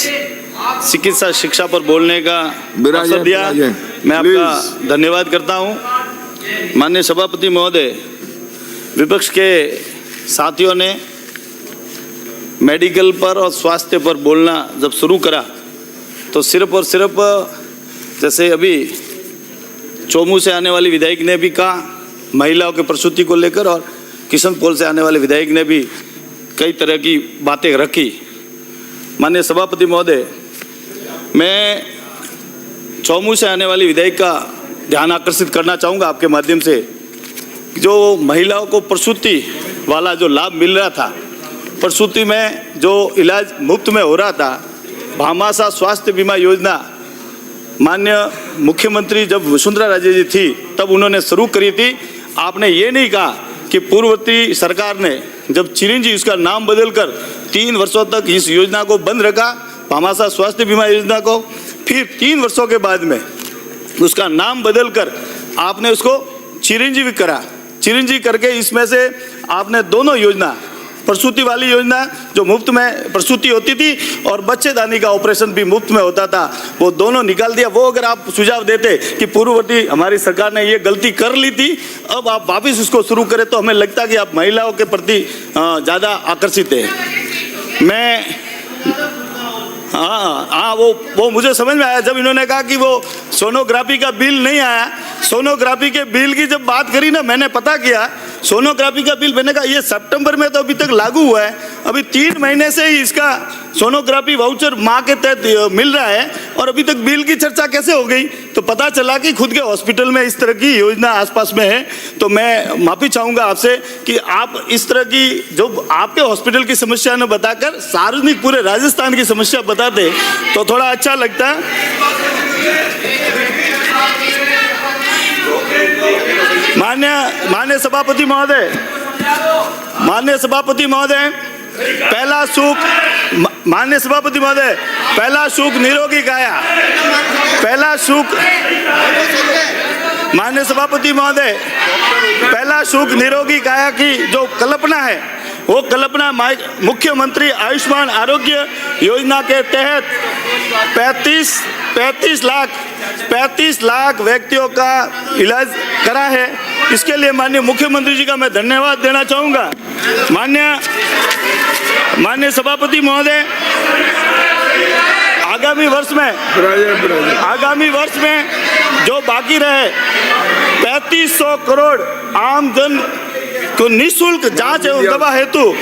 चिकित्सा शिक्षा पर बोलने का अवसर दिया, मैं आपका धन्यवाद करता हूं। माननीय सभापति महोदय, विपक्ष के साथियों ने मेडिकल पर और स्वास्थ्य पर बोलना जब शुरू करा तो सिर्फ और सिर्फ जैसे अभी चोमू से आने वाली विधायक ने भी कहा महिलाओं के प्रसूति को लेकर, और किशनपोल से आने वाले विधायक ने भी कई तरह की बातें रखी। माननीय सभापति महोदय, मैं चोमू से आने वाली विधायक का ध्यान आकर्षित करना चाहूँगा आपके माध्यम से। जो महिलाओं को प्रसूति वाला जो लाभ मिल रहा था, प्रसूति में जो इलाज मुफ्त में हो रहा था, भामाशाह स्वास्थ्य बीमा योजना माननीय मुख्यमंत्री जब वसुंधरा राजे जी थी तब उन्होंने शुरू करी थी। आपने ये नहीं कहा कि पूर्ववर्ती सरकार ने जब चिरंजीवी उसका नाम बदलकर 3 वर्षों तक इस योजना को बंद रखा, भामाशाह स्वास्थ्य बीमा योजना को, फिर 3 वर्षों के बाद में उसका नाम बदलकर आपने उसको चिरंजीवी करा। चिरंजीवी करके इसमें से आपने दोनों योजना, प्रसूति वाली योजना जो मुफ्त में प्रसूति होती थी और बच्चेदानी का ऑपरेशन भी मुफ्त में होता था, वो दोनों निकाल दिया। वो अगर आप सुझाव देते कि पूर्ववर्ती हमारी सरकार ने ये गलती कर ली थी, अब आप वापस उसको शुरू करें, तो हमें लगता कि आप महिलाओं के प्रति ज़्यादा आकर्षित है। मैं हाँ वो मुझे समझ में आया जब इन्होंने कहा कि वो सोनोग्राफी का बिल नहीं आया। सोनोग्राफी के बिल की जब बात करी ना, मैंने पता किया सोनोग्राफी का बिल, मैंने कहा ये सितंबर में तो अभी तक लागू हुआ है, अभी 3 महीने से ही इसका सोनोग्राफी वाउचर माँ के तहत मिल रहा है और अभी तक बिल की चर्चा कैसे हो गई। तो पता चला कि खुद के हॉस्पिटल में इस तरह की योजना आसपास में है। तो मैं माफ़ी चाहूँगा आपसे कि आप इस तरह की जो आपके हॉस्पिटल की समस्या न बताकर सार्वजनिक पूरे राजस्थान की समस्या बताते तो थोड़ा अच्छा लगता। माननीय सभापति महोदय, माननीय सभापति महोदय, पहला सुख, माननीय सभापति महोदय, पहला सुख निरोगी काया, पहला सुख, माननीय सभापति महोदय, पहला सुख निरोगी काया की जो कल्पना है, वो कल्पना मुख्यमंत्री आयुष्मान आरोग्य योजना के तहत 35 लाख व्यक्तियों का इलाज करा है। इसके लिए माननीय मुख्यमंत्री जी का मैं धन्यवाद देना चाहूँगा। माननीय सभापति महोदय, आगामी वर्ष में जो बाकी रहे 3500 करोड़ आम जन को निःशुल्क जांच एवं दवा हेतु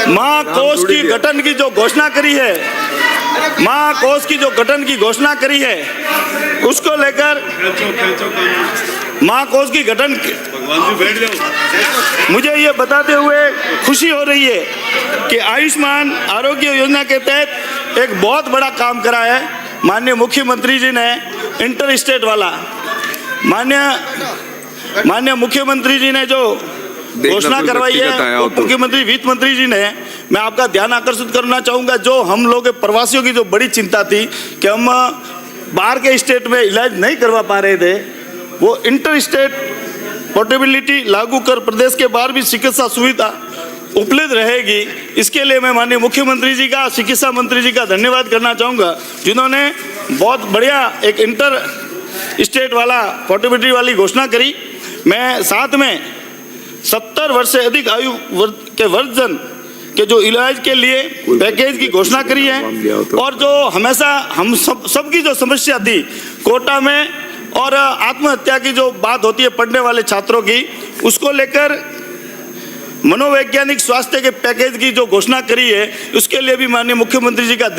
मां कोष की गठन की जो घोषणा करी है, मां कोष की जो गठन की घोषणा करी है, उसको लेकर मां कोष की गठन, मुझे ये बताते हुए खुशी हो रही है कि आयुष्मान आरोग्य योजना के तहत एक बहुत बड़ा काम करा है माननीय मुख्यमंत्री जी ने, इंटर स्टेट वाला। माननीय मुख्यमंत्री जी ने जो घोषणा करवाई है, और मुख्यमंत्री वित्त मंत्री जी ने, मैं आपका ध्यान आकर्षित करना चाहूँगा, जो हम लोग प्रवासियों की जो बड़ी चिंता थी कि हम बाहर के स्टेट में इलाज नहीं करवा पा रहे थे, वो इंटर स्टेट पोर्टेबिलिटी लागू कर प्रदेश के बाहर भी चिकित्सा सुविधा उपलब्ध रहेगी। इसके लिए मैं माननीय मुख्यमंत्री जी का, चिकित्सा मंत्री जी का धन्यवाद करना चाहूँगा, जिन्होंने बहुत बढ़िया एक इंटर स्टेट वाला पोर्टेबिलिटी वाली घोषणा करी। मैं साथ में 70 वर्ष से अधिक आयु के वर्गजन के जो इलाज के लिए पैकेज की घोषणा करी है, और जो हमेशा हम सबकी जो समस्या थी कोटा में और आत्महत्या की जो बात होती है पढ़ने वाले छात्रों की, उसको लेकर मनोवैज्ञानिक स्वास्थ्य के पैकेज की जो घोषणा करी है, उसके लिए भी माननीय मुख्यमंत्री जी का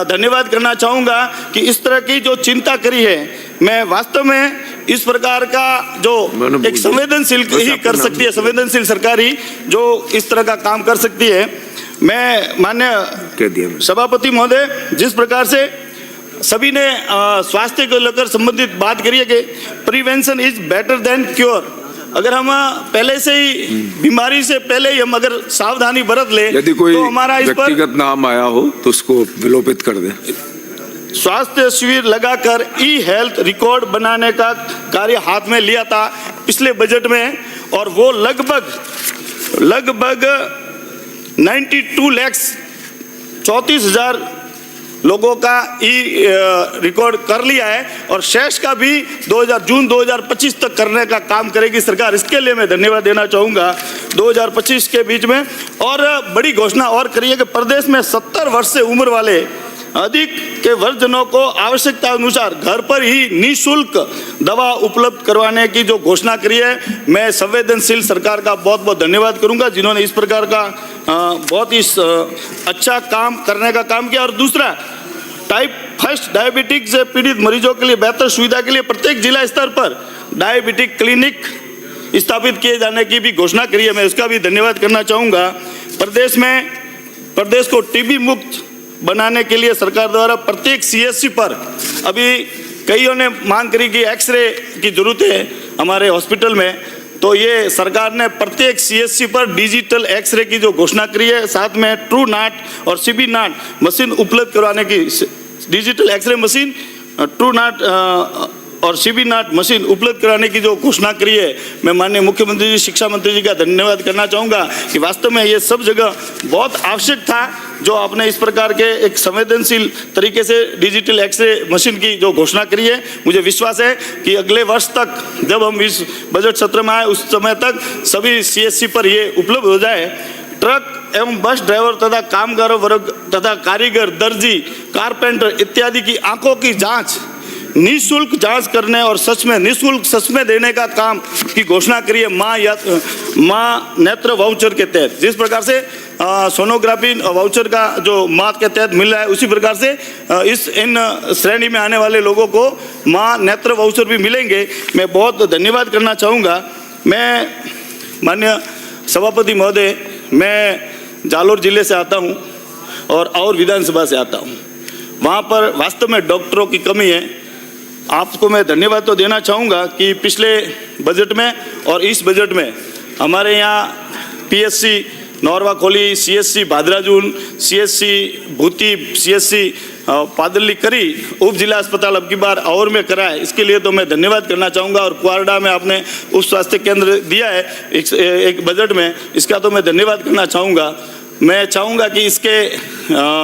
धन्यवाद करना चाहूँगा कि इस तरह की जो चिंता करी है। मैं वास्तव में इस प्रकार का जो एक संवेदनशील ही कर सकती है, संवेदनशील सरकार ही जो इस तरह का काम कर सकती है। मैं माननीय सभापति महोदय, जिस प्रकार से सभी ने स्वास्थ्य को लेकर संबंधित बात करी है कि prevention is better than cure, अगर हम पहले से ही बीमारी से पहले ही हम अगर सावधानी बरत ले, यदि कोई तो हमारा इस पर व्यक्तिगत नाम आया हो तो उसको विलोपित कर दे। स्वास्थ्य शिविर लगाकर ई हेल्थ रिकॉर्ड बनाने का कार्य हाथ में लिया था पिछले बजट में, और वो लगभग 92 लाख 34,000 लोगों का रिकॉर्ड कर लिया है और शेष का भी जून 2025 तक करने का काम करेगी सरकार। इसके लिए मैं धन्यवाद देना चाहूँगा 2025 के बीच में। और बड़ी घोषणा और करी है कि प्रदेश में 70 वर्ष से उम्र वाले अधिक के वृद्धजनों को आवश्यकता अनुसार घर पर ही निःशुल्क दवा उपलब्ध करवाने की जो घोषणा करी है, मैं संवेदनशील सरकार का बहुत बहुत धन्यवाद करूंगा जिन्होंने इस प्रकार का बहुत ही अच्छा काम करने का काम किया। और दूसरा, टाइप 1 डायबिटिक से पीड़ित मरीजों के लिए बेहतर सुविधा के लिए प्रत्येक जिला स्तर पर डायबिटिक क्लिनिक स्थापित किए जाने की भी घोषणा करी है, मैं उसका भी धन्यवाद करना चाहूँगा। प्रदेश को टीबी मुक्त बनाने के लिए सरकार द्वारा प्रत्येक सीएचसी पर अभी कईयों ने मांग करी कि एक्सरे की जरूरत है हमारे हॉस्पिटल में, तो ये सरकार ने प्रत्येक सीएचसी पर डिजिटल एक्सरे की जो घोषणा करी है, साथ में ट्रू नाट और सीबी नाट मशीन उपलब्ध करवाने की, डिजिटल एक्सरे मशीन, ट्रू नाट और सीबी नाट मशीन उपलब्ध कराने की जो घोषणा करी है, मैं माननीय मुख्यमंत्री जी, शिक्षा मंत्री जी का धन्यवाद करना चाहूँगा कि वास्तव में ये सब जगह बहुत आवश्यक था जो आपने इस प्रकार के एक संवेदनशील तरीके से डिजिटल एक्सरे मशीन की जो घोषणा करी है। मुझे विश्वास है कि अगले वर्ष तक जब हम इस बजट सत्र में आए उस समय तक सभी सीएचसी पर ये उपलब्ध हो जाए। ट्रक एवं बस ड्राइवर तथा कामगारों वर्ग तथा कारीगर, दर्जी, कारपेंटर इत्यादि की आंखों की जांच निःशुल्क जांच करने और सच में निःशुल्क सच में देने का काम की घोषणा करी है माँ नेत्र वाउचर के तहत। जिस प्रकार से सोनोग्राफी वाउचर का जो माँ के तहत मिल रहा है, उसी प्रकार से इन श्रेणी में आने वाले लोगों को माँ नेत्र वाउचर भी मिलेंगे। मैं बहुत धन्यवाद करना चाहूँगा। मैं माननीय सभापति महोदय, मैं जालोर जिले से आता हूँ और विधानसभा से आता हूँ। वहाँ पर वास्तव में डॉक्टरों की कमी है। आपको मैं धन्यवाद तो देना चाहूँगा कि पिछले बजट में और इस बजट में हमारे यहाँ पीएचसी नौरवा खोली, सीएचसी भादराजून, सीएचसी भूती, सीएचसी पादली करी, उप जिला अस्पताल अब की बार और में करा है, इसके लिए तो मैं धन्यवाद करना चाहूँगा। और क्वारडा में आपने उप स्वास्थ्य केंद्र दिया है एक बजट में, इसका तो मैं धन्यवाद करना चाहूँगा। मैं चाहूँगा कि इसके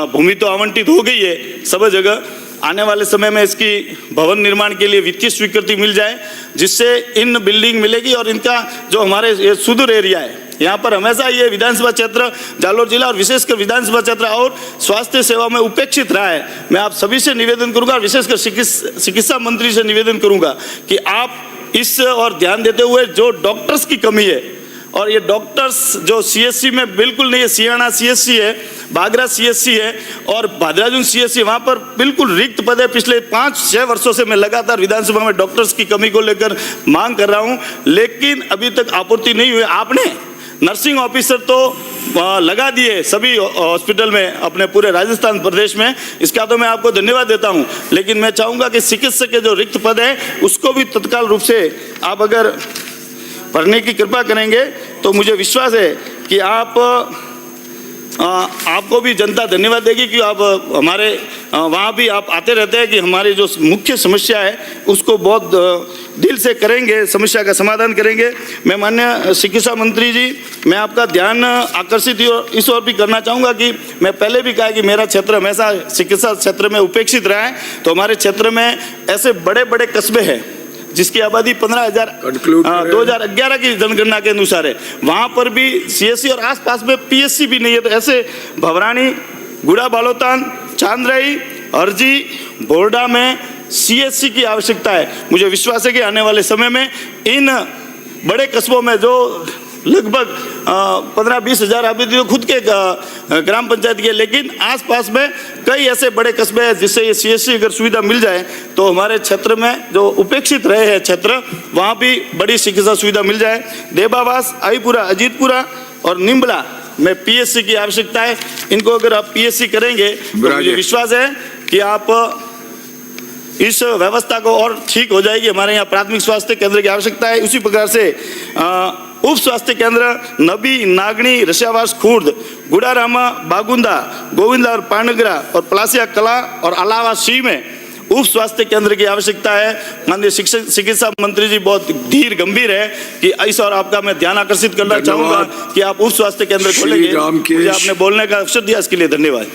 भूमि तो आवंटित हो गई है सब जगह, आने वाले समय में इसकी भवन निर्माण के लिए वित्तीय स्वीकृति मिल जाए, जिससे इन बिल्डिंग मिलेगी और इनका जो हमारे ये सुदूर एरिया है, यहाँ पर हमेशा ये विधानसभा क्षेत्र जालोर जिला और विशेषकर विधानसभा क्षेत्र और स्वास्थ्य सेवा में उपेक्षित रहा है। मैं आप सभी से निवेदन करूँगा, विशेषकर चिकित्सा मंत्री से निवेदन करूँगा कि आप इस और ध्यान देते हुए जो डॉक्टर्स की कमी है, और ये डॉक्टर्स जो सीएचसी में बिल्कुल नहीं है, सियाना सीएचसी है, बागरा सीएचसी है और भादराजून सीएचसी, वहाँ पर बिल्कुल रिक्त पद है। पिछले 5-6 वर्षों से मैं लगातार विधानसभा में डॉक्टर्स की कमी को लेकर मांग कर रहा हूँ, लेकिन अभी तक आपूर्ति नहीं हुई। आपने नर्सिंग ऑफिसर तो लगा दिए सभी हॉस्पिटल में अपने पूरे राजस्थान प्रदेश में, इसका तो मैं आपको धन्यवाद देता हूँ, लेकिन मैं चाहूँगा कि चिकित्सक के जो रिक्त पद है उसको भी तत्काल रूप से आप अगर भरने की कृपा करेंगे तो मुझे विश्वास है कि आपको भी जनता धन्यवाद देगी कि आप हमारे वहाँ भी आप आते रहते हैं कि हमारी जो मुख्य समस्या है उसको बहुत दिल से करेंगे, समस्या का समाधान करेंगे। मैं माननीय चिकित्सा मंत्री जी, मैं आपका ध्यान आकर्षित इस ओर भी करना चाहूँगा कि मैं पहले भी कहा कि मेरा क्षेत्र हमेशा चिकित्सा क्षेत्र में उपेक्षित रहा है, तो हमारे क्षेत्र में ऐसे बड़े बड़े कस्बे हैं जिसकी आबादी 15,000 2011 की जनगणना के अनुसार है, वहाँ पर भी सीएचसी और आसपास में पीएचसी भी नहीं है। तो ऐसे भवरानी, गुड़ा बालोतान, चांदराई, हरजी, बोरडा में सीएचसी की आवश्यकता है। मुझे विश्वास है कि आने वाले समय में इन बड़े कस्बों में जो लगभग 15-20 हज़ार आबादी तो खुद के ग्राम पंचायत के, लेकिन आसपास में कई ऐसे बड़े कस्बे हैं जिससे ये सीएचसी अगर सुविधा मिल जाए तो हमारे क्षेत्र में जो उपेक्षित रहे हैं क्षेत्र, वहाँ भी बड़ी चिकित्सा सुविधा मिल जाए। देबावास, आईपुरा, अजीतपुरा और निम्बला में पीएचसी की आवश्यकता है। इनको अगर आप पीएचसी करेंगे तो मुझे विश्वास है कि आप इस व्यवस्था को और ठीक हो जाएगी। हमारे यहाँ प्राथमिक स्वास्थ्य केंद्र की आवश्यकता है। उसी प्रकार से उप स्वास्थ्य केंद्र नबी, नागणी, रशियावास, खुर्द, गुड़ारामा, बागुंदा, गोविंदा और पानगरा और पलासिया कला और अलावा सी में उप स्वास्थ्य केंद्र की आवश्यकता है। माननीय चिकित्सा मंत्री जी बहुत धीर गंभीर है कि इस और आपका मैं ध्यान आकर्षित करना चाहूँगा कि आप उप स्वास्थ्य केंद्र खोलेंगे। मुझे आपने बोलने का अवसर दिया, इसके लिए धन्यवाद।